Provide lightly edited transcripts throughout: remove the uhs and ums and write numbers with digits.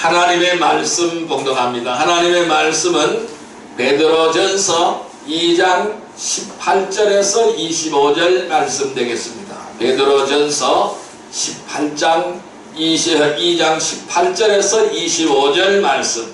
하나님의 말씀 봉독합니다. 하나님의 말씀은 베드로전서 2장 18절에서 25절 말씀 되겠습니다. 베드로전서 2장 18절에서 25절 말씀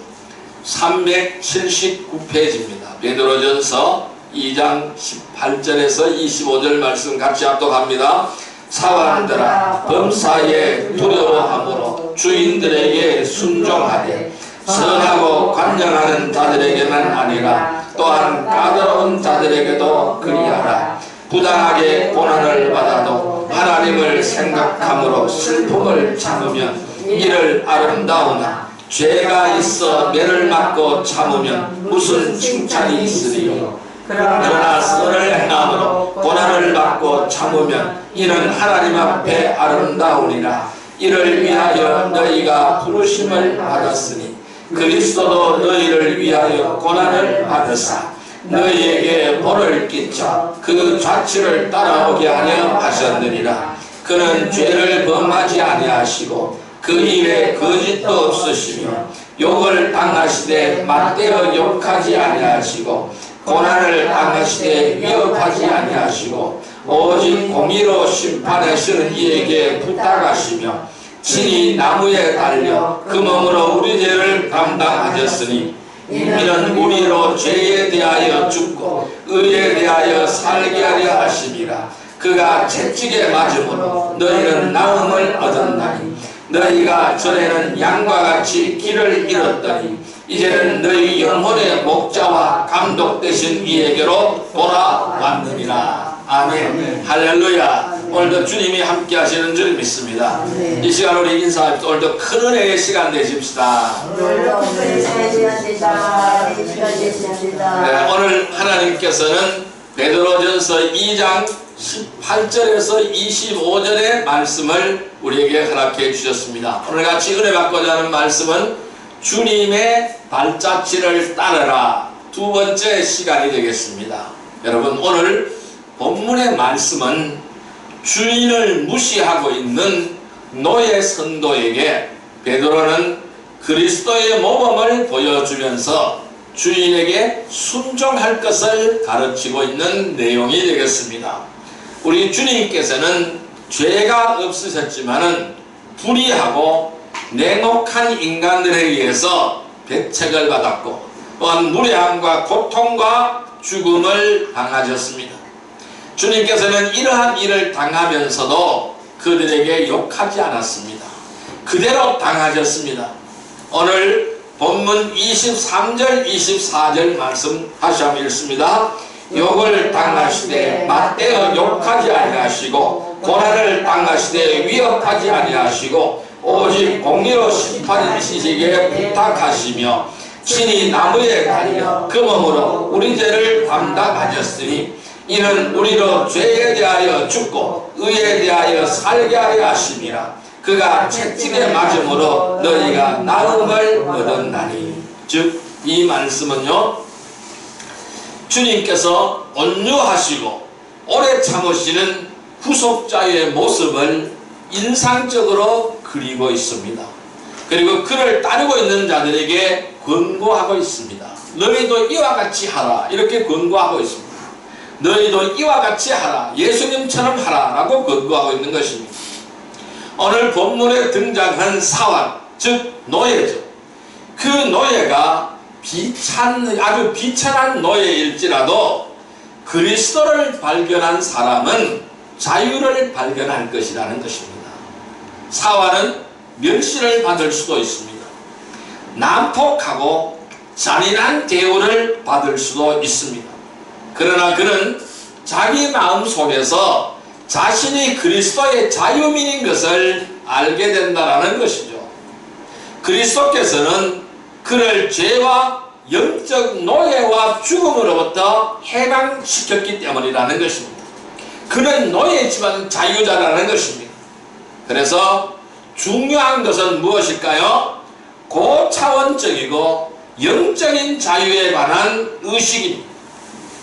379페이지입니다. 베드로전서 2장 18절에서 25절 말씀 같이 합독합니다. 사관들아, 범사에 두려워함으로 주인들에게 순종하되 선하고 관념하는 자들에게만 아니라 또한 까다로운 자들에게도 그리하라. 부당하게 고난을 받아도 하나님을 생각함으로 슬픔을 참으면 이를 아름다우나 죄가 있어 매를 맞고 참으면 무슨 칭찬이 있으리요. 그러나 선을 행함으로 고난을 받고 참으면 이는 하나님 앞에 아름다우니라. 이를 위하여 너희가 부르심을 받았으니 그리스도도 너희를 위하여 고난을 받으사 너희에게 벌을 끼쳐 그 좌치를 따라오게 하려 하셨느니라. 그는 죄를 범하지 아니하시고 그 입에 거짓도 없으시며 욕을 당하시되 맞대어 욕하지 아니하시고 고난을 당하시되 위협하지 아니하시고 오직 공의로 심판하시는 이에게 부탁하시며 친히 나무에 달려 그 몸으로 우리 죄를 담당하셨으니 이는 우리로 죄에 대하여 죽고 의에 대하여 살게 하려 하심이라. 그가 채찍에 맞음으로 너희는 나음을 얻었나니 너희가 전에는 양과 같이 길을 잃었더니 이제는 너희 영혼의 목자와 감독 되신 이에게로 돌아왔느니라. 아멘. 할렐루야. 오늘도 주님이 함께 하시는 줄 믿습니다. 이 시간 우리 인사합시다. 오늘도 큰 은혜의 시간 되십시다. 네, 오늘 하나님께서는 베드로전서 2장 18절에서 25절의 말씀을 우리에게 허락해 주셨습니다. 오늘 같이 은혜 받고자 하는 말씀은 주님의 발자취를 따르라, 두 번째 시간이 되겠습니다. 여러분, 오늘 본문의 말씀은 주인을 무시하고 있는 노예 선도에게 베드로는 그리스도의 모범을 보여주면서 주인에게 순종할 것을 가르치고 있는 내용이 되겠습니다. 우리 주님께서는 죄가 없으셨지만은 불의하고 냉혹한 인간들에 의해서 배척을 받았고 또한 무례함과 고통과 죽음을 당하셨습니다. 주님께서는 이러한 일을 당하면서도 그들에게 욕하지 않았습니다. 그대로 당하셨습니다. 오늘 본문 23절 24절 말씀 다시 한번 읽습니다. 욕을 당하시되 맞대어 욕하지 아니하시고 고난을 당하시되 위협하지 아니하시고 오직 공의로 심판하시기에 부탁하시며 친히 나무에 달려 그 몸으로 우리 죄를 담당하셨으니 이는 우리로 죄에 대하여 죽고 의에 대하여 살게 하려 하심이라. 그가 채찍에 맞음으로 너희가 나음을 얻었나니. 즉 이 말씀은요, 주님께서 온유하시고 오래 참으시는 후속자의 모습을 인상적으로 그리고 있습니다. 그리고 그를 따르고 있는 자들에게 권고하고 있습니다. 너희도 이와 같이 하라, 이렇게 권고하고 있습니다. 너희도 이와 같이 하라, 예수님처럼 하라 라고 권고하고 있는 것입니다. 오늘 본문에 등장한 사환, 즉 노예죠. 그 노예가 아주 비천한 노예일지라도 그리스도를 발견한 사람은 자유를 발견할 것이라는 것입니다. 사환은 멸시를 받을 수도 있습니다. 난폭하고 잔인한 대우를 받을 수도 있습니다. 그러나 그는 자기 마음 속에서 자신이 그리스도의 자유민인 것을 알게 된다는 것이죠. 그리스도께서는 그를 죄와 영적 노예와 죽음으로부터 해방시켰기 때문이라는 것입니다. 그는 노예지만 자유자라는 것입니다. 그래서 중요한 것은 무엇일까요? 고차원적이고 영적인 자유에 관한 의식입니다.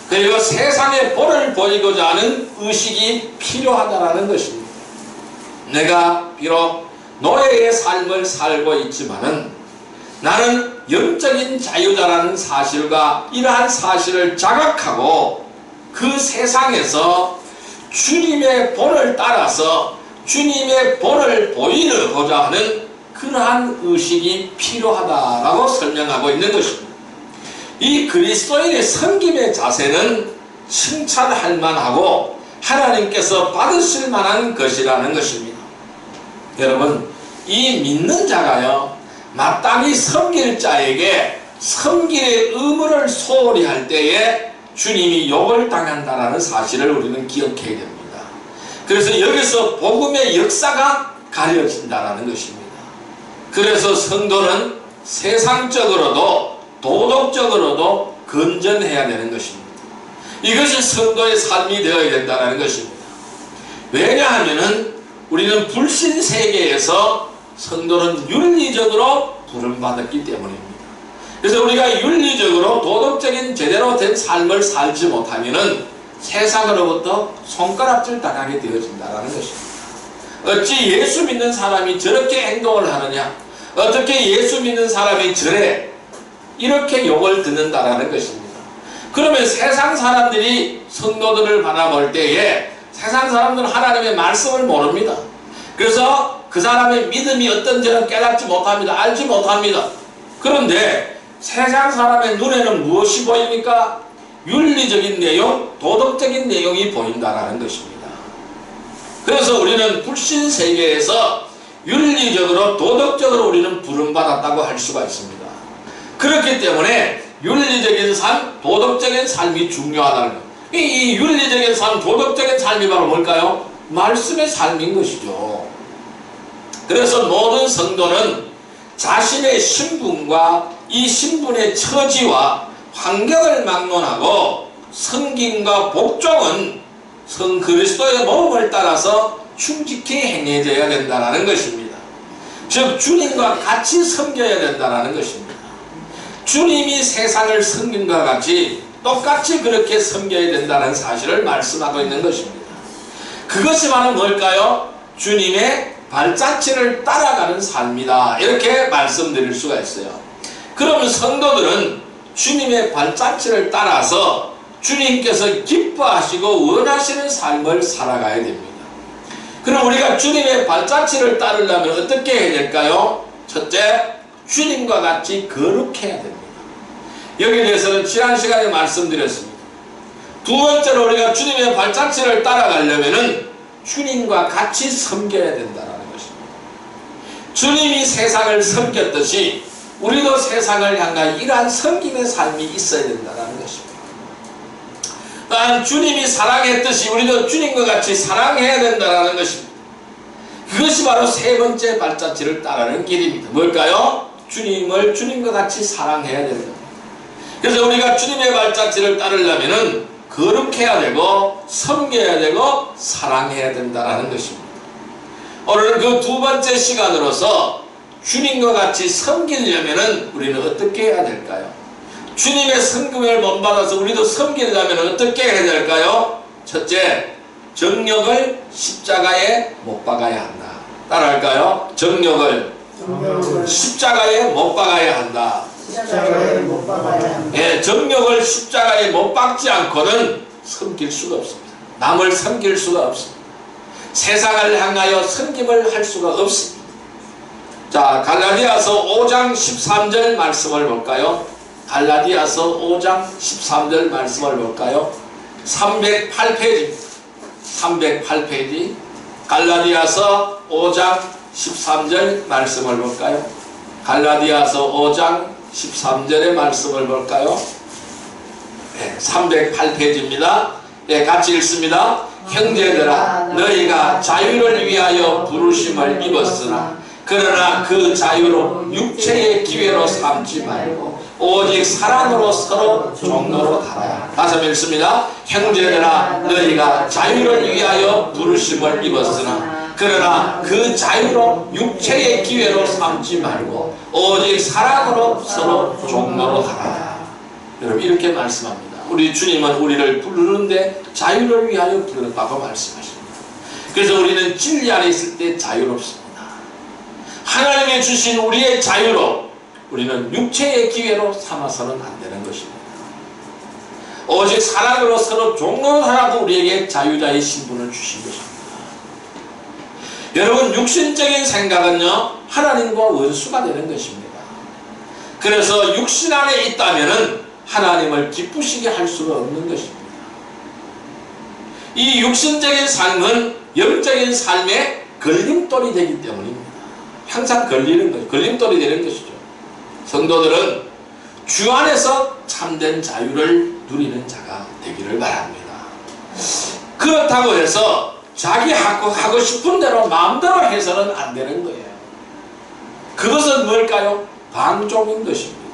그리고 세상에 본을 보이고자 하는 의식이 필요하다는 것입니다. 내가 비록 노예의 삶을 살고 있지만은 나는 영적인 자유자라는 사실과 이러한 사실을 자각하고 그 세상에서 주님의 본을 따라서 주님의 본을 보이고자 하는 그러한 의식이 필요하다라고 설명하고 있는 것입니다. 이 그리스도인의 섬김의 자세는 칭찬할 만하고 하나님께서 받으실 만한 것이라는 것입니다. 여러분, 이 믿는 자가요, 마땅히 섬길 자에게 섬길의 의무를 소홀히 할 때에 주님이 욕을 당한다는 사실을 우리는 기억해야 됩니다. 그래서 여기서 복음의 역사가 가려진다는 것입니다. 그래서 성도는 세상적으로도 도덕적으로도 건전해야 되는 것입니다. 이것이 성도의 삶이 되어야 된다는 것입니다. 왜냐하면 우리는 불신 세계에서 성도는 윤리적으로 부름받았기 때문입니다. 그래서 우리가 윤리적으로 도덕적인 제대로 된 삶을 살지 못하면 세상으로부터 손가락질 당하게 되어진다는 것입니다. 어찌 예수 믿는 사람이 저렇게 행동을 하느냐, 어떻게 예수 믿는 사람이 저래, 이렇게 욕을 듣는다는 것입니다. 그러면 세상 사람들이 성도들을 바라볼 때에 세상 사람들은 하나님의 말씀을 모릅니다. 그래서 그 사람의 믿음이 어떤지는 깨닫지 못합니다. 알지 못합니다. 그런데 세상 사람의 눈에는 무엇이 보입니까? 윤리적인 내용, 도덕적인 내용이 보인다는 것입니다. 그래서 우리는 불신 세계에서 윤리적으로 도덕적으로 우리는 부름받았다고 할 수가 있습니다. 그렇기 때문에 윤리적인 삶, 도덕적인 삶이 중요하다는 거예요. 이 윤리적인 삶, 도덕적인 삶이 바로 뭘까요? 말씀의 삶인 것이죠. 그래서 모든 성도는 자신의 신분과 이 신분의 처지와 환경을 막론하고 성김과 복종은 성 그리스도의 모험을 따라서 충직히 행해져야 된다는 것입니다. 즉 주님과 같이 섬겨야 된다는 것입니다. 주님이 세상을 섬김과 같이 똑같이 그렇게 섬겨야 된다는 사실을 말씀하고 있는 것입니다. 그것이 바로 뭘까요? 주님의 발자취를 따라가는 삶이다, 이렇게 말씀드릴 수가 있어요. 그러면 성도들은 주님의 발자취를 따라서 주님께서 기뻐하시고 원하시는 삶을 살아가야 됩니다. 그럼 우리가 주님의 발자취를 따르려면 어떻게 해야 될까요? 첫째, 주님과 같이 거룩해야 됩니다. 여기에 대해서는 지난 시간에 말씀드렸습니다. 두 번째로 우리가 주님의 발자취를 따라가려면 주님과 같이 섬겨야 된다는 것입니다. 주님이 세상을 섬겼듯이 우리도 세상을 향한 이러한 섬김의 삶이 있어야 된다는 것입니다. 또한 주님이 사랑했듯이 우리도 주님과 같이 사랑해야 된다는 것입니다. 그것이 바로 세 번째 발자취를 따르는 길입니다. 뭘까요? 주님을 주님과 같이 사랑해야 된다. 그래서 우리가 주님의 발자취를 따르려면 거룩해야 되고 섬겨야 되고 사랑해야 된다는 것입니다. 오늘 그 두 번째 시간으로서 주님과 같이 섬기려면 우리는 어떻게 해야 될까요? 주님의 섬김을 본받아서 우리도 섬기려면 어떻게 해야 될까요? 첫째, 정욕을 십자가에 못 박아야 한다. 따라할까요? 정욕을 십자가에 못 박아야 한다. 십자가에 못 박아야 한다. 예, 정욕을 십자가에 못 박지 않고는 섬길 수가 없습니다. 남을 섬길 수가 없습니다. 세상을 향하여 섬김을 할 수가 없습니다. 자, 갈라디아서 5장 13절 말씀을 볼까요? 갈라디아서 5장 13절 말씀을 볼까요? 308페이지입니다. 308페이지 갈라디아서 5장 13절 말씀을 볼까요? 갈라디아서 5장 13절의 말씀을 볼까요? 네, 308페이지입니다. 네, 같이 읽습니다. 형제들아, 너희가 자유를 위하여 부르심을 입었으나 그러나 그 자유로 육체의 기회로 삼지 말고 오직 사랑으로 서로 종로로 달아야. 다시 읽습니다. 형제들아, 너희가 자유를 위하여 부르심을 입었으나 그러나 그 자유로 육체의 기회로 삼지 말고 오직 사랑으로 서로 종로로 달아야. 여러분, 이렇게 말씀합니다. 우리 주님은 우리를 부르는데 자유를 위하여 부르셨다고 말씀하십니다. 그래서 우리는 진리 안에 있을 때 자유롭습니다. 하나님이 주신 우리의 자유로 우리는 육체의 기회로 삼아서는 안 되는 것입니다. 오직 사랑으로 서로 종로하라고 우리에게 자유자의 신분을 주신 것입니다. 여러분, 육신적인 생각은요, 하나님과 원수가 되는 것입니다. 그래서 육신 안에 있다면은 하나님을 기쁘시게 할 수가 없는 것입니다. 이 육신적인 삶은 영적인 삶의 걸림돌이 되기 때문입니다. 항상 걸리는 것, 걸림돌이 되는 것이죠. 성도들은 주 안에서 참된 자유를 누리는 자가 되기를 바랍니다. 그렇다고 해서 자기 하고 싶은 대로 마음대로 해서는 안 되는 거예요. 그것은 뭘까요? 방종인 것입니다.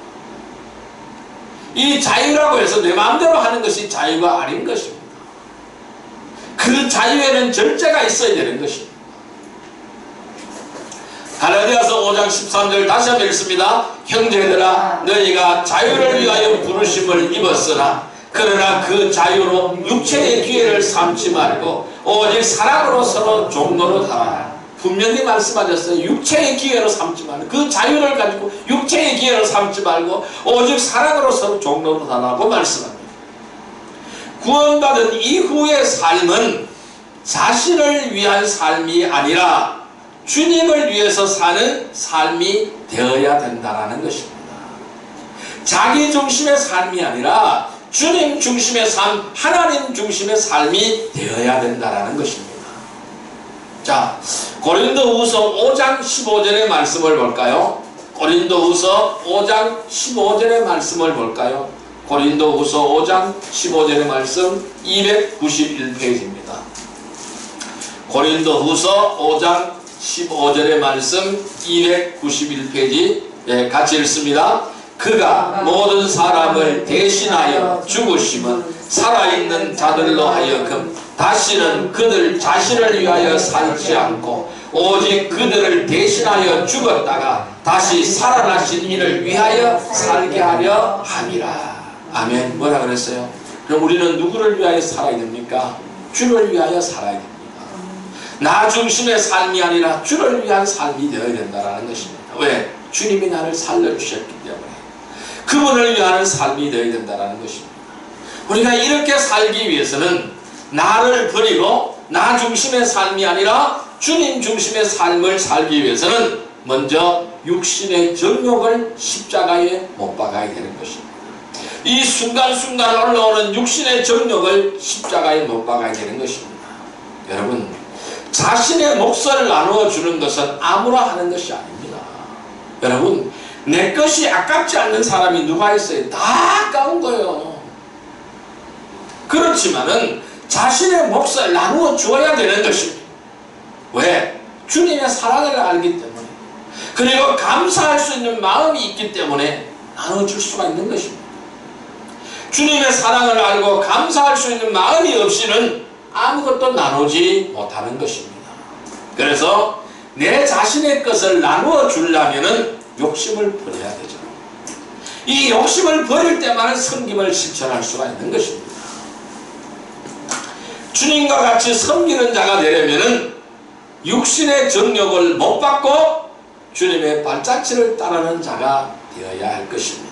이 자유라고 해서 내 마음대로 하는 것이 자유가 아닌 것입니다. 그 자유에는 절제가 있어야 되는 것입니다. 갈라디아서 5장 13절 다시 한번 읽습니다. 형제들아, 너희가 자유를 위하여 부르심을 입었으나 그러나 그 자유로 육체의 기회를 삼지 말고 오직 사랑으로 서로 종로로 삼아라. 분명히 말씀하셨어요. 육체의 기회로 삼지 말고, 그 자유를 가지고 육체의 기회로 삼지 말고 오직 사랑으로 서로 종로로 삼으라고 말씀합니다. 구원받은 이후의 삶은 자신을 위한 삶이 아니라 주님을 위해서 사는 삶이 되어야 된다는 것입니다. 자기 중심의 삶이 아니라 주님 중심의 삶, 하나님 중심의 삶이 되어야 된다는 것입니다. 자, 고린도후서 5장 15절의 말씀을 볼까요? 고린도후서 5장 15절의 말씀을 볼까요? 고린도후서 5장 15절의 말씀 291페이지입니다. 고린도후서 5장 15절의 말씀 291페이지, 예, 같이 읽습니다. 그가 모든 사람을 대신하여 죽으심은 살아있는 자들로 하여금 다시는 그들 자신을 위하여 살지 않고 오직 그들을 대신하여 죽었다가 다시 살아나신 이를 위하여 살게 하려 함이라. 아멘. 뭐라 그랬어요? 그럼 우리는 누구를 위하여 살아야 됩니까? 주를 위하여 살아야 됩니다. 나 중심의 삶이 아니라 주를 위한 삶이 되어야 된다는 것입니다. 왜? 주님이 나를 살려주셨기 때문에 그분을 위하는 삶이 되어야 된다는 것입니다. 우리가 이렇게 살기 위해서는 나를 버리고 나 중심의 삶이 아니라 주님 중심의 삶을 살기 위해서는 먼저 육신의 정욕을 십자가에 못 박아야 되는 것입니다. 이 순간순간 올라오는 육신의 정욕을 십자가에 못 박아야 되는 것입니다. 여러분, 자신의 몫을 나누어 주는 것은 아무나 하는 것이 아닙니다. 여러분, 내 것이 아깝지 않는 사람이 누가 있어요? 다 아까운 거예요. 그렇지만은 자신의 몫을 나누어 주어야 되는 것입니다. 왜? 주님의 사랑을 알기 때문에, 그리고 감사할 수 있는 마음이 있기 때문에 나눠줄 수가 있는 것입니다. 주님의 사랑을 알고 감사할 수 있는 마음이 없이는 아무것도 나누지 못하는 것입니다. 그래서 내 자신의 것을 나누어 주려면은 욕심을 버려야 되죠. 이 욕심을 버릴 때만 섬김을 실천할 수가 있는 것입니다. 주님과 같이 섬기는 자가 되려면은 육신의 정욕을 못 받고 주님의 발자취를 따르는 자가 되어야 할 것입니다.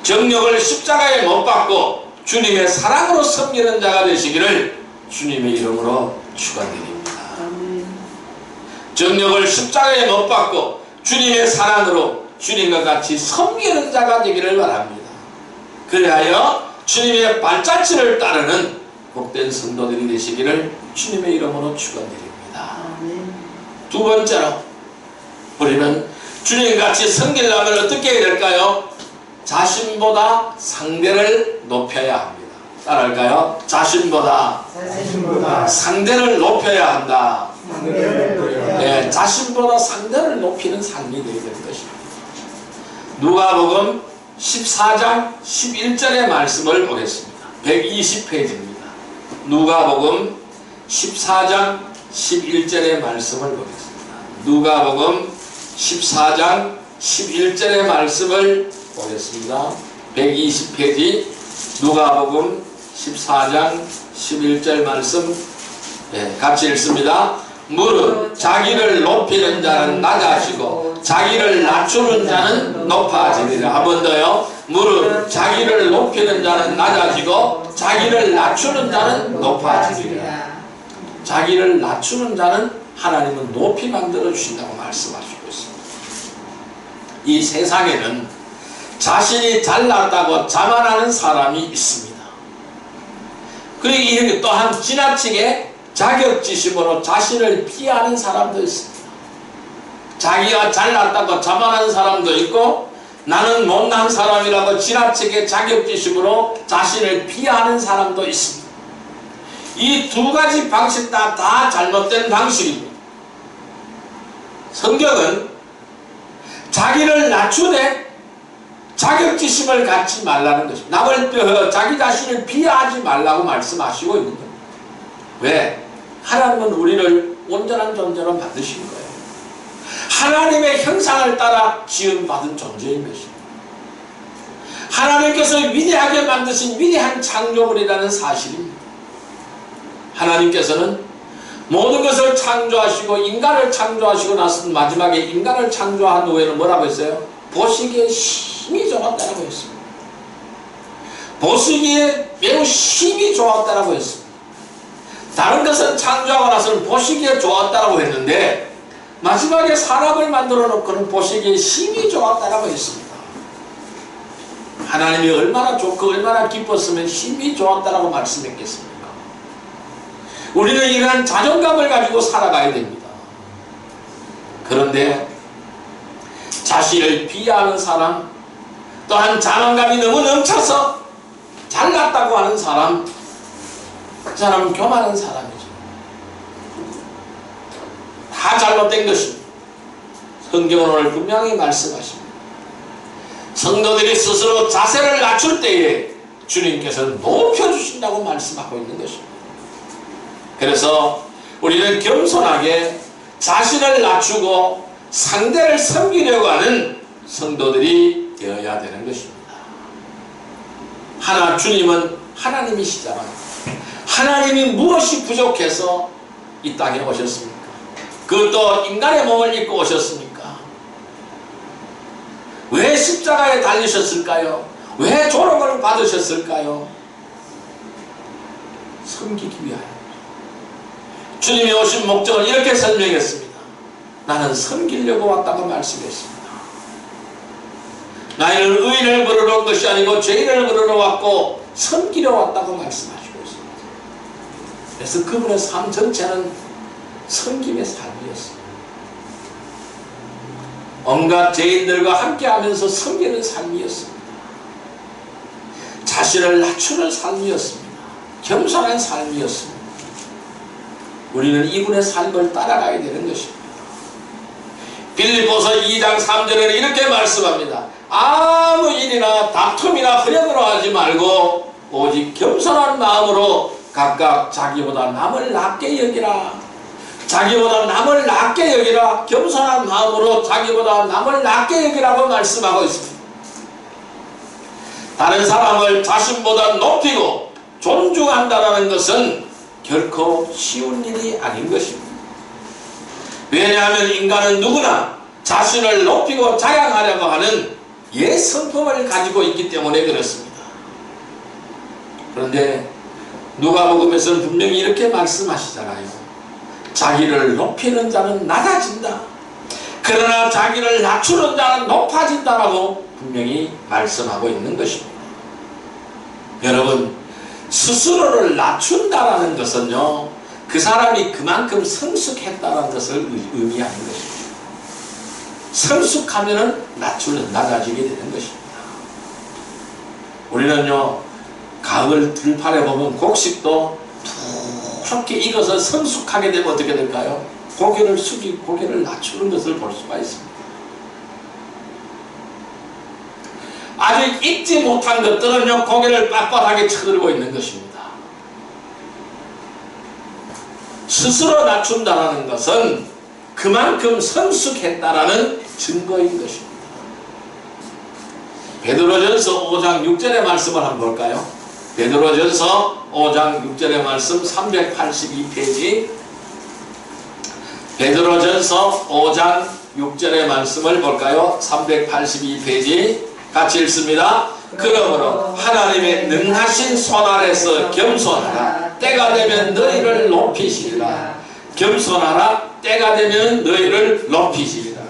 정욕을 십자가에 못 받고 주님의 사랑으로 섬기는 자가 되시기를 주님의 이름으로 축원드립니다. 정욕을 십자가에 못 받고 주님의 사랑으로 주님과 같이 섬기는 자가 되기를 바랍니다. 그리하여 주님의 발자취를 따르는 복된 성도들이 되시기를 주님의 이름으로 축원드립니다. 두 번째로, 우리는 주님같이 섬기려면 어떻게 해야 될까요? 자신보다 상대를 높여야 합니다. 따라할까요? 자신보다 상대를 높여야 한다. 네, 자신보다 상대를 높이는 삶이 되어야 될 것입니다. 누가복음 14장 11절의 말씀을 보겠습니다. 120페이지입니다. 누가복음 14장 11절의 말씀을 보겠습니다. 누가복음 14장 11절의 말씀을 보겠습니다. 120페이지 누가복음 14장 11절 말씀, 같이 읽습니다. 무릇 자기를 높이는 자는 낮아지고 자기를 낮추는 자는 높아지리라. 한 번 더요. 무릇 자기를 높이는 자는 낮아지고 자기를 낮추는 자는 높아지리라. 자기를 낮추는 자는 하나님은 높이 만들어 주신다고 말씀하시고 있습니다. 이 세상에는 자신이 잘났다고 자만하는 사람이 있습니다. 그리고 또한 지나치게 자격지심으로 자신을 비하하는 사람도 있습니다. 자기가 잘났다고 자만하는 사람도 있고 나는 못난 사람이라고 지나치게 자격지심으로 자신을 비하하는 사람도 있습니다. 이 두 가지 방식 다 잘못된 방식입니다. 성경은 자기를 낮추되 자격지심을 갖지 말라는 것입니다. 자기 자신을 비하하지 말라고 말씀하시고 있는 겁니다. 왜? 하나님은 우리를 온전한 존재로 만드신 거예요. 하나님의 형상을 따라 지음받은 존재인 것입니다. 하나님께서 위대하게 만드신 위대한 창조물이라는 사실입니다. 하나님께서는 모든 것을 창조하시고 인간을 창조하시고 나서 마지막에 인간을 창조한 후에는 뭐라고 했어요? 보시기에 힘이 좋았다라고 했습니다. 보시기에 매우 힘이 좋았다라고 했습니다. 다른 것은 창조하고 나서는 보시기에 좋았다라고 했는데 마지막에 사람을 만들어 놓고는 보시기에 힘이 좋았다라고 했습니다. 하나님이 얼마나 좋고 얼마나 기뻤으면 힘이 좋았다라고 말씀했겠습니까? 우리는 이러한 자존감을 가지고 살아가야 됩니다. 그런데 자신을 비하하는 사람, 또한 자만감이 너무 넘쳐서 잘났다고 하는 사람, 그 사람은 교만한 사람이죠. 다 잘못된 것입니다. 성경은 오늘 분명히 말씀하십니다. 성도들이 스스로 자세를 낮출 때에 주님께서 높여주신다고 말씀하고 있는 것입니다. 그래서 우리는 겸손하게 자신을 낮추고 상대를 섬기려고 하는 성도들이 되어야 되는 것입니다. 주님은 하나님이시잖아요. 하나님이 무엇이 부족해서 이 땅에 오셨습니까? 그것도 인간의 몸을 입고 오셨습니까? 왜 십자가에 달리셨을까요? 왜 조롱을 받으셨을까요? 섬기기 위하여. 주님이 오신 목적을 이렇게 설명했습니다. 나는 섬기려고 왔다고 말씀했습니다. 나는 의인을 부르러 온 것이 아니고 죄인을 부르러 왔고 섬기려 왔다고 말씀하시고 있습니다. 그래서 그분의 삶 전체는 섬김의 삶이었습니다. 온갖 죄인들과 함께하면서 섬기는 삶이었습니다. 자신을 낮추는 삶이었습니다. 겸손한 삶이었습니다. 우리는 이분의 삶을 따라가야 되는 것입니다. 빌립보서 2장 3절에는 이렇게 말씀합니다. 아무 일이나 다툼이나 흐려으로 하지 말고 오직 겸손한 마음으로 각각 자기보다 남을 낮게 여기라. 자기보다 남을 낮게 여기라. 겸손한 마음으로 자기보다 남을 낮게 여기라고 말씀하고 있습니다. 다른 사람을 자신보다 높이고 존중한다는 것은 결코 쉬운 일이 아닌 것입니다. 왜냐하면 인간은 누구나 자신을 높이고 자양하려고 하는 성품을 가지고 있기 때문에 그렇습니다. 그런데 누가복음에서는 분명히 이렇게 말씀하시잖아요. 자기를 높이는 자는 낮아진다. 그러나 자기를 낮추는 자는 높아진다라고 분명히 말씀하고 있는 것입니다. 여러분, 스스로를 낮춘다라는 것은요, 그 사람이 그만큼 성숙했다는 것을 의미하는 것입니다. 성숙하면은 낮아지게 되는 것입니다. 우리는요, 가을 들판에 보면 곡식도 툭툭히 익어서 성숙하게 되면 어떻게 될까요? 고개를 숙이고 고개를 낮추는 것을 볼 수가 있습니다. 아직 익지 못한 것들은요, 고개를 빳빳하게 쳐들고 있는 것입니다. 스스로 낮춘다는 것은 그만큼 성숙했다라는 증거인 것입니다. 베드로전서 5장 6절의 말씀을 한번 볼까요? 베드로전서 5장 6절의 말씀 382페이지. 베드로전서 5장 6절의 말씀을 볼까요? 382페이지 같이 읽습니다. 그러므로 하나님의 능하신 손 아래서 겸손하라. 때가 되면 너희를 높이시리라. 겸손하라. 때가 되면 너희를 높이시리라.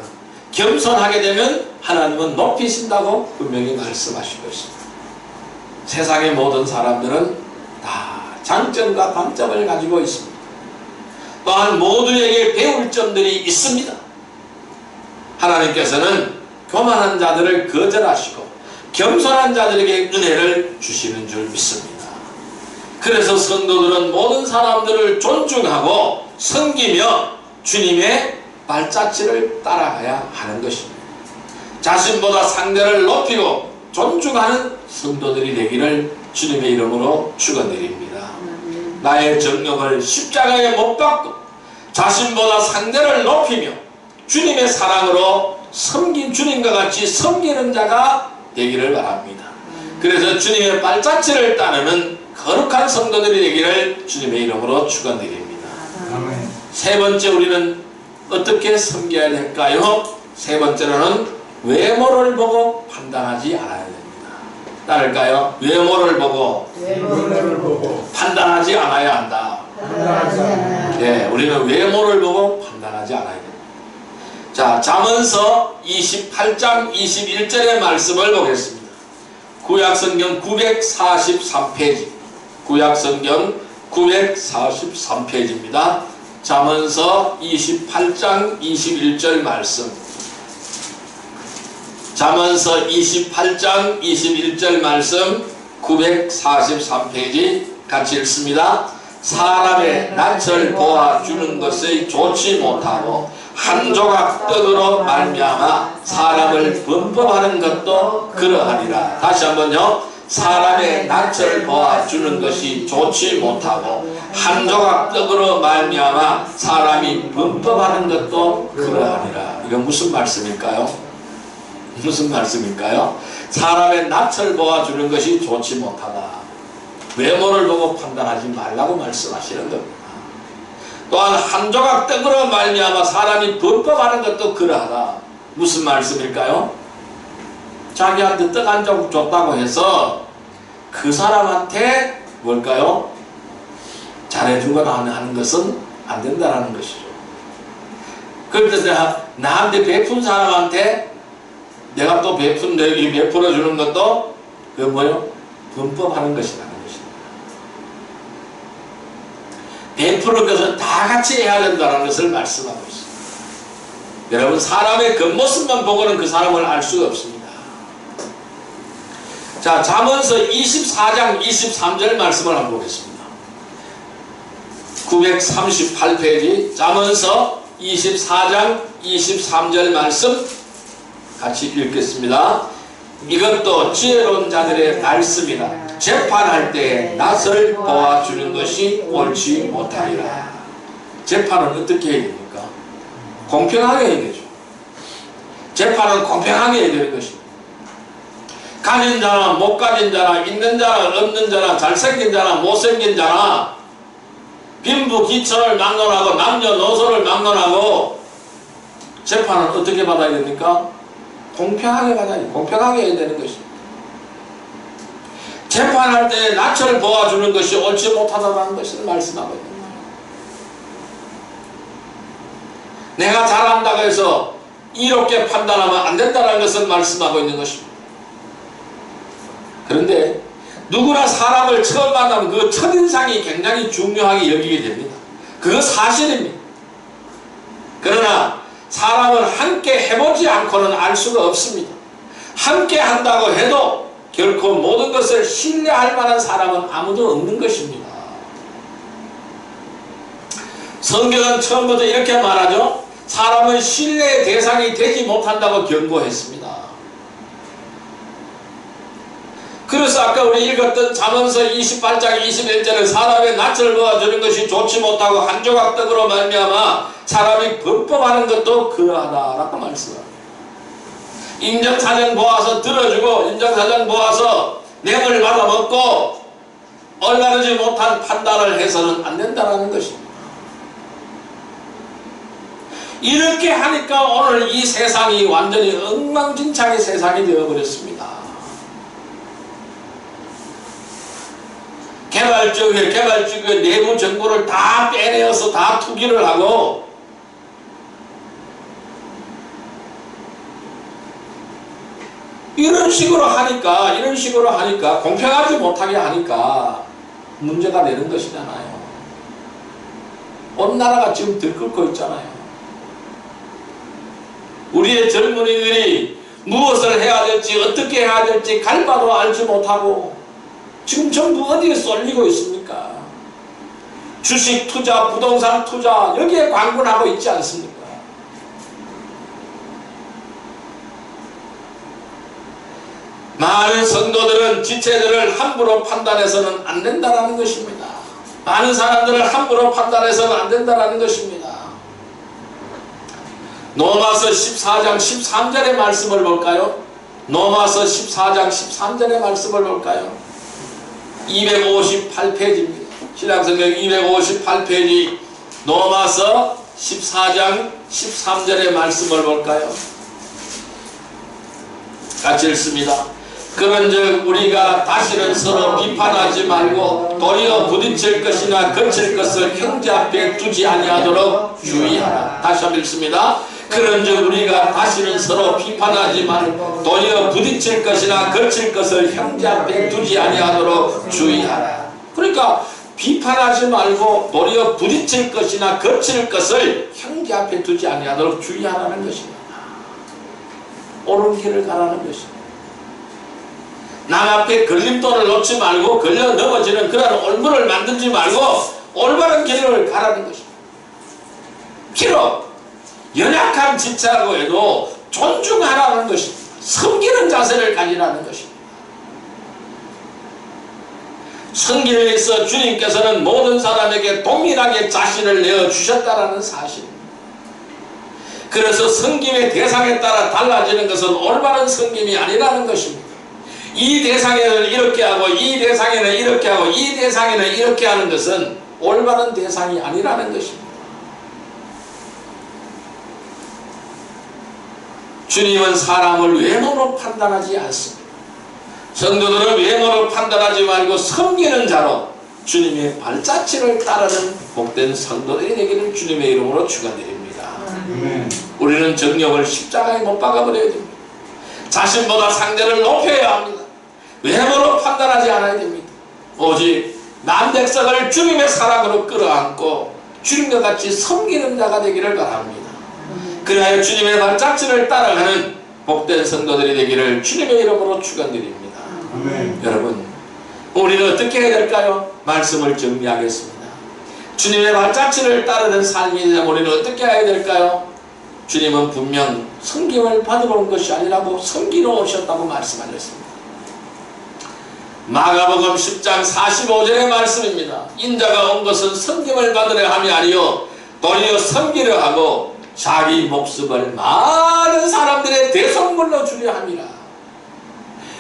겸손하게 되면 하나님은 높이신다고 분명히 말씀하시고 있습니다. 세상의 모든 사람들은 다 장점과 단점을 가지고 있습니다. 또한 모두에게 배울 점들이 있습니다. 하나님께서는 교만한 자들을 거절하시고 겸손한 자들에게 은혜를 주시는 줄 믿습니다. 그래서 성도들은 모든 사람들을 존중하고 섬기며 주님의 발자취를 따라가야 하는 것입니다. 자신보다 상대를 높이고 존중하는 성도들이 되기를 주님의 이름으로 축원드립니다. 나의 정욕을 십자가에 못 박고 자신보다 상대를 높이며 주님의 사랑으로 섬긴 주님과 같이 섬기는 자가 되기를 바랍니다. 그래서 주님의 발자취를 따르는 거룩한 성도들이 되기를 주님의 이름으로 축원드립니다. 세 번째, 우리는 어떻게 섬겨야 될까요? 세 번째로는 외모를 보고 판단하지 않아야 됩니다. 따를까요? 외모를 보고 판단하지 않아야 한다. 네, 우리는 외모를 보고 판단하지 않아야 됩니다. 자, 잠언서 28장 21절의 말씀을 보겠습니다. 구약성경 943페이지, 구약성경 943페이지입니다. 잠언서 28장 21절 말씀. 잠언서 28장 21절 말씀 943페이지 같이 읽습니다. 사람의 낯을 보아주는 것이 좋지 못하고 한 조각 떡으로 말미암아 사람을 범법하는 것도 그러하리라. 다시 한번요. 사람의 낯을 보아주는 것이 좋지 못하고 한 조각 떡으로 말미암아 사람이 범법하는 것도 그러하리라. 이건 무슨 말씀일까요? 무슨 말씀일까요? 사람의 낯을 보아주는 것이 좋지 못하다. 외모를 보고 판단하지 말라고 말씀하시는 겁니다. 또한 한 조각 떡으로 말미암아 사람이 범법하는 것도 그러하다. 무슨 말씀일까요? 자기한테 떡 한 조각 줬다고 해서 그 사람한테 뭘까요? 잘해주거나 하는 것은 안 된다는 것이죠. 그래서 나한테 베푼 사람한테 내가 또 베풀어주는 것도 그 뭐요? 범법하는 것이라는 것입니다. 베푸는 것은 다 같이 해야 된다는 것을 말씀하고 있습니다. 여러분, 사람의 겉모습만 보고는 그 사람을 알 수가 없습니다. 자, 잠언서 24장 23절 말씀을 한번 보겠습니다. 938페이지 잠언서 24장 23절 말씀 같이 읽겠습니다. 이것도 지혜로운 자들의 말씀이라. 재판할 때 낯을 보아주는 것이 옳지 못하리라. 재판은 어떻게 해야 됩니까? 공평하게 해야 되죠. 재판은 공평하게 해야 되는 것입니다. 가진 자나 못 가진 자나 있는 자나 없는 자나 잘생긴 자나 못생긴 자나 빈부 기천을 막론하고 남녀노소를 막론하고 재판은 어떻게 받아야 됩니까? 공평하게 받아야 돼. 공평하게 해야 되는 것입니다. 재판할 때 낯을 보아주는 것이 옳지 못하다는 것을 말씀하고 있는 거예요. 내가 잘한다고 해서 이롭게 판단하면 안 된다는 것을 말씀하고 있는 것입니다. 그런데 누구나 사람을 처음 만나면 그 첫인상이 굉장히 중요하게 여기게 됩니다. 그거 사실입니다. 그러나 사람은 함께 해보지 않고는 알 수가 없습니다. 함께 한다고 해도 결코 모든 것을 신뢰할 만한 사람은 아무도 없는 것입니다. 성경은 처음부터 이렇게 말하죠. 사람은 신뢰의 대상이 되지 못한다고 경고했습니다. 그래서 아까 우리 읽었던 잠언서 28장 21절에 사람의 낯을 보아주는 것이 좋지 못하고 한 조각 떡으로 말미암아 사람이 범법하는 것도 그러하다라고 말씀합니다. 인정사정 보아서 들어주고 인정사정 보아서 뇌물 받아먹고 올바르지 못한 판단을 해서는 안 된다는 것입니다. 이렇게 하니까 오늘 이 세상이 완전히 엉망진창의 세상이 되어버렸습니다. 개발적의 내부 정보를 다 빼내어서 다 투기를 하고 이런 식으로 하니까 공평하지 못하게 하니까 문제가 되는 것이잖아요. 온 나라가 지금 들끓고 있잖아요. 우리의 젊은이들이 무엇을 해야 될지 어떻게 해야 될지 갈 바도 알지 못하고 지금 전부 어디에 쏠리고 있습니까? 주식 투자, 부동산 투자 여기에 광분하고 있지 않습니까? 많은 성도들은 지체들을 함부로 판단해서는 안 된다는 것입니다. 많은 사람들을 함부로 판단해서는 안 된다는 것입니다. 로마서 14장 13절의 말씀을 볼까요? 로마서 14장 13절의 말씀을 볼까요? 258페이지입니다. 신약성경 258페이지 로마서 14장 13절의 말씀을 볼까요? 같이 읽습니다. 그런즉 우리가 다시는 서로 비판하지 말고 도리어 부딪힐 것이나 거칠 것을 형제 앞에 두지 아니하도록 주의하라. 다시 한번 읽습니다. 그런즉 우리가 다시는 서로 비판하지 말고 도리어 부딪힐 것이나 거칠 것을 형제 앞에 두지 아니하도록 주의하라. 그러니까 비판하지 말고 도리어 부딪힐 것이나 거칠 것을 형제 앞에 두지 아니하도록 주의하라는 것입니다. 옳은 길을 가라는 것입니다. 남 앞에 걸림돌을 놓지 말고 걸려 넘어지는 그런 올무를 만들지 말고 올바른 길을 가라는 것입니다. 비록 연약한 지체라고 해도 존중하라는 것입니다. 섬기는 자세를 가지라는 것입니다. 섬김에 있어 주님께서는 모든 사람에게 동일하게 자신을 내어주셨다는 사실입니다. 그래서 섬김의 대상에 따라 달라지는 것은 올바른 섬김이 아니라는 것입니다. 이 대상에는 이렇게 하고 이 대상에는 이렇게 하고 이 대상에는 이렇게 하는 것은 올바른 대상이 아니라는 것입니다. 주님은 사람을 외모로 판단하지 않습니다. 성도들은 외모로 판단하지 말고 섬기는 자로 주님의 발자취를 따르는 복된 성도들이 되기를 주님의 이름으로 축원드립니다. 우리는 정령을 십자가에 못 박아버려야 됩니다. 자신보다 상대를 높여야 합니다. 외모로 판단하지 않아야 됩니다. 오직 남백성을 주님의 사랑으로 끌어안고 주님과 같이 섬기는 자가 되기를 바랍니다. 그리하여 주님의 발자취를 따라가는 복된 성도들이 되기를 주님의 이름으로 축원드립니다. 여러분, 우리는 어떻게 해야 될까요? 말씀을 정리하겠습니다. 주님의 발자취를 따르는 삶이 되면 우리는 어떻게 해야 될까요? 주님은 분명 섬김을 받으러 온 것이 아니라고 섬기러 오셨다고 말씀하셨습니다. 마가복음 10장 45절의 말씀입니다. 인자가 온 것은 섬김을 받으려 함이 아니요 도리어 섬기려 하고 자기 목숨을 많은 사람들의 대속물로 주려 함이라.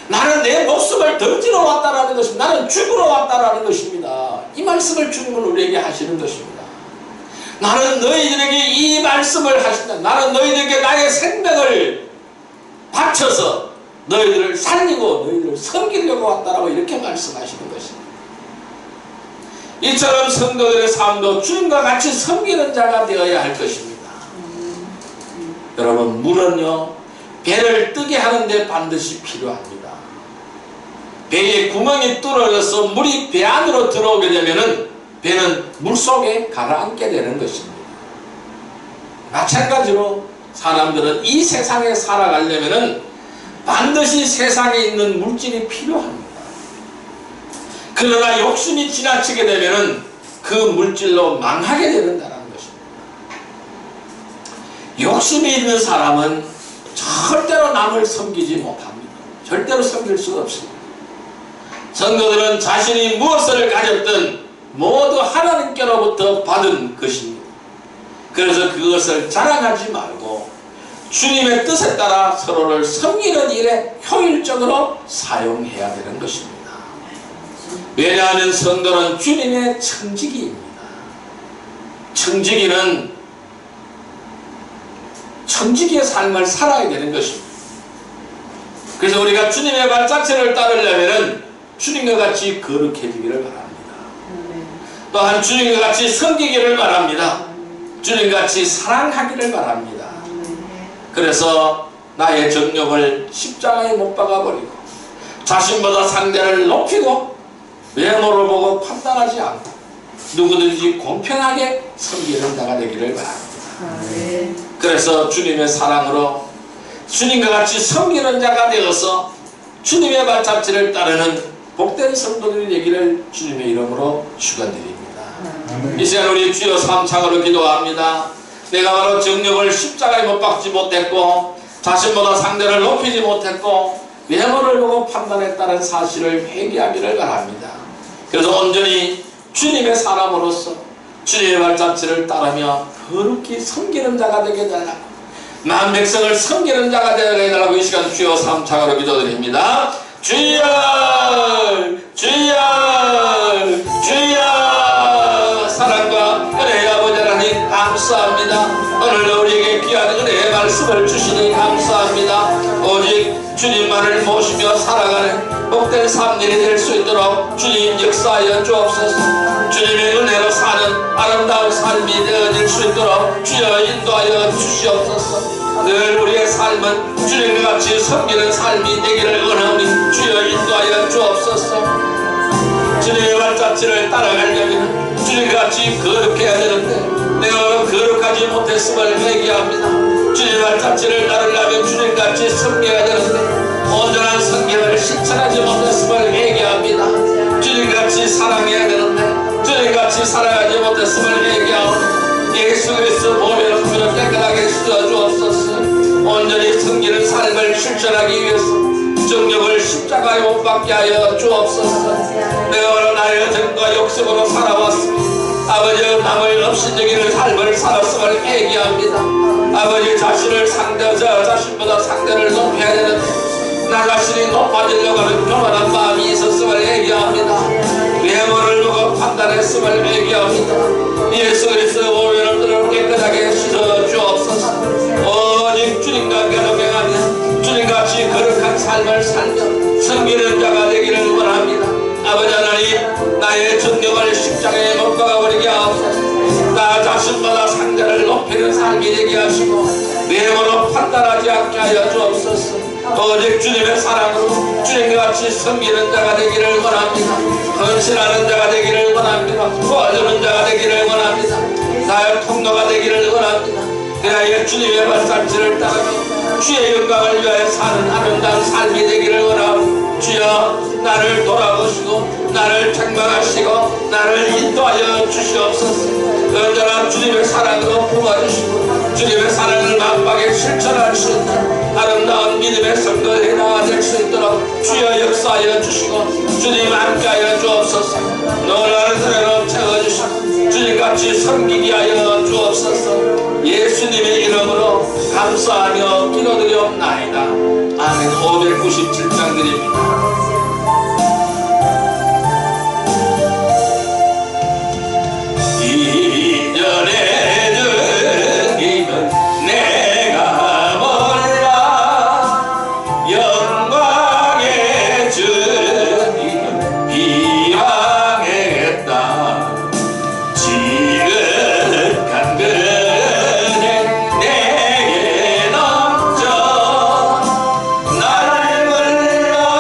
나는 내 목숨을 던지러 왔다라는 것입니다. 나는 죽으러 왔다라는 것입니다. 이 말씀을 주님은 우리에게 하시는 것입니다. 나는 너희들에게 이 말씀을 하신다. 나는 너희들에게 나의 생명을 바쳐서 너희들을 살리고 너희들을 섬기려고 왔다라고 이렇게 말씀하시는 것입니다. 이처럼 성도들의 삶도 주님과 같이 섬기는 자가 되어야 할 것입니다. 여러분, 물은요 배를 뜨게 하는데 반드시 필요합니다. 배에 구멍이 뚫어져서 물이 배 안으로 들어오게 되면은 배는 물속에 가라앉게 되는 것입니다. 마찬가지로 사람들은 이 세상에 살아가려면은 반드시 세상에 있는 물질이 필요합니다. 그러나 욕심이 지나치게 되면은 그 물질로 망하게 된다는 것입니다. 욕심이 있는 사람은 절대로 남을 섬기지 못합니다. 절대로 섬길 수가 없습니다. 성도들은 자신이 무엇을 가졌든 모두 하나님께로부터 받은 것입니다. 그래서 그것을 자랑하지 말고 주님의 뜻에 따라 서로를 섬기는 일에 효율적으로 사용해야 되는 것입니다. 왜냐하면 성도는 주님의 청지기입니다. 청지기는 천지기의 삶을 살아야 되는 것입니다. 그래서 우리가 주님의 발자취를 따르려면 주님과 같이 거룩해지기를 바랍니다. 또한 주님과 같이 섬기기를 바랍니다. 주님과 같이 사랑하기를 바랍니다. 그래서 나의 정욕을 십자가에 못 박아버리고 자신보다 상대를 높이고 외모를 보고 판단하지 않고 누구든지 공평하게 섬기는 자가 되기를 바랍니다. 그래서 주님의 사랑으로 주님과 같이 섬기는 자가 되어서 주님의 발자취를 따르는 복된 성도들이 되기를 주님의 이름으로 축원드립니다. 이 시간 우리 주여 삼창으로 기도합니다. 내가 바로 정욕을 십자가에 못 박지 못했고 자신보다 상대를 높이지 못했고 외모를 보고 판단했다는 사실을 회개하기를 바랍니다. 그래서 온전히 주님의 사람으로서 주님의 발자취를 따르며 거룩히 섬기는 자가 되게 해달라고, 만 백성을 섬기는 자가 되게 해달라고 이 시간 주여 삼창으로 기도드립니다. 주여 주여 주여. 사랑과 은혜의 아버지 하나님 감사합니다. 오늘도 우리에게 귀한 은혜의 말씀을 주시니 감사합니다. 오직 주님만을 모시며 살아가는 복된 삶들이 될 수 있도록 주님 역사하여 주옵소서. 주님의 은혜로 사는 아름다운 삶이 되어질 수 있도록 주여 인도하여 주시옵소서. 늘 우리의 삶은 주님과 같이 섬기는 삶이 되기를 원하오니 주여 인도하여 주옵소서. 주님의 발자취를 따라가려면 주님과 같이 거룩해야 되는데 내가 거룩하지 못했음을 회개합니다. 주님의 발자취를 따르려면 주님과 같이 섬겨야 되는데 온전한 성경을 실천하지 못했음을 회개합니다. 주님같이 사랑해야 되는데 주님같이 살아가지 못했음을 회개하오니 예수 그리스도 보혈로 그를 깨끗하게 씻어 주옵소서. 온전히 섬기는 삶을 실천하기 위해서 정욕을 십자가에 못 박게 하여 주옵소서. 내가 오늘 나의 정과 욕심으로 살아왔습니다. 아버지 남을 업신여기는 삶을 살았음을 회개합니다. 아버지 자신을 자신보다 상대를 높여야 되는데 나 자신이 높아지려고 하는 교만한 마음이 있었음을 회개합니다. 외모를 보고 판단했음을 회개합니다. 예수 그리스도 보혈로 깨끗하게 씻어 주옵소서. 오직 주님과 결합하며 주님같이 거룩한 삶을 살며 섬기는 자가 되기를 원합니다. 아버지 하나님, 나의 정욕을 십자가에 못 박아버리게 하옵소서. 나 자신보다 상대를 높이는 삶이 되게 하시고 외모로 판단하지 않게 하여 주옵소서. 오직 주님의 사랑으로 주님과 같이 섬기는 자가 되기를 원합니다. 헌신하는 자가 되기를 원합니다. 도와주는 자가 되기를 원합니다. 나의 통로가 되기를 원합니다. 내가 주님의 발자취를 따르며 주의 영광을 위하여 사는 아름다운 삶이 되기를 원하오. 주여 나를 돌아보시고 나를 책망하시고 나를 인도하여 주시옵소서. 언제나 주님의 사랑으로 품어주시고 주님의 사랑을 만박에 실천할 수 있는 아름다운 믿음의 성도들이 나아질 수 있도록 주여 역사하여 주시고 주님 함께하여 주옵소서. 놀라는 은혜로 채워주시고 주님같이 섬기게 하여 주옵소서. 예수님의 이름으로 감사하며 기도드리옵나이다. 아멘. 597장 드립니다. 나를 불러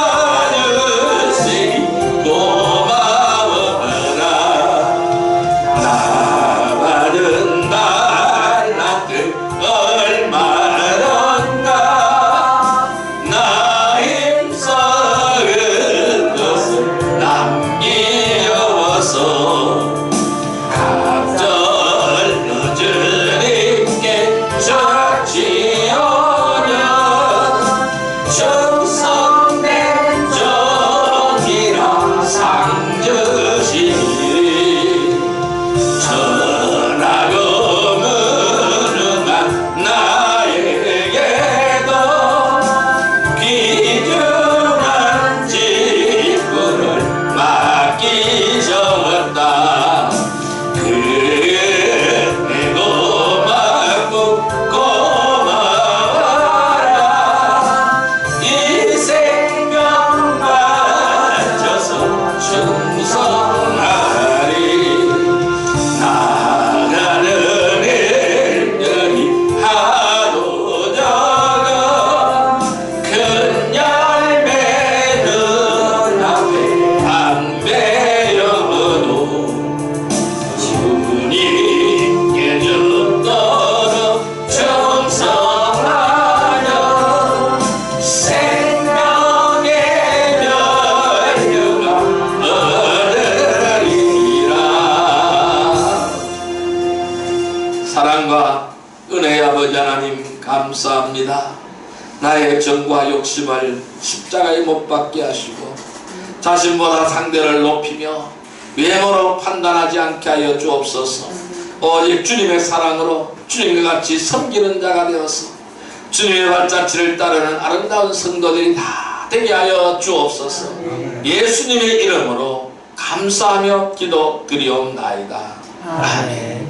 감사합니다. 나의 정과 욕심을 십자가에 못 박게 하시고 자신보다 상대를 높이며 외모로 판단하지 않게 하여 주옵소서. 오직 주님의 사랑으로 주님과 같이 섬기는 자가 되어서 주님의 발자취를 따르는 아름다운 성도들이 다 되게 하여 주옵소서. 예수님의 이름으로 감사하며 기도드리옵나이다. 아멘.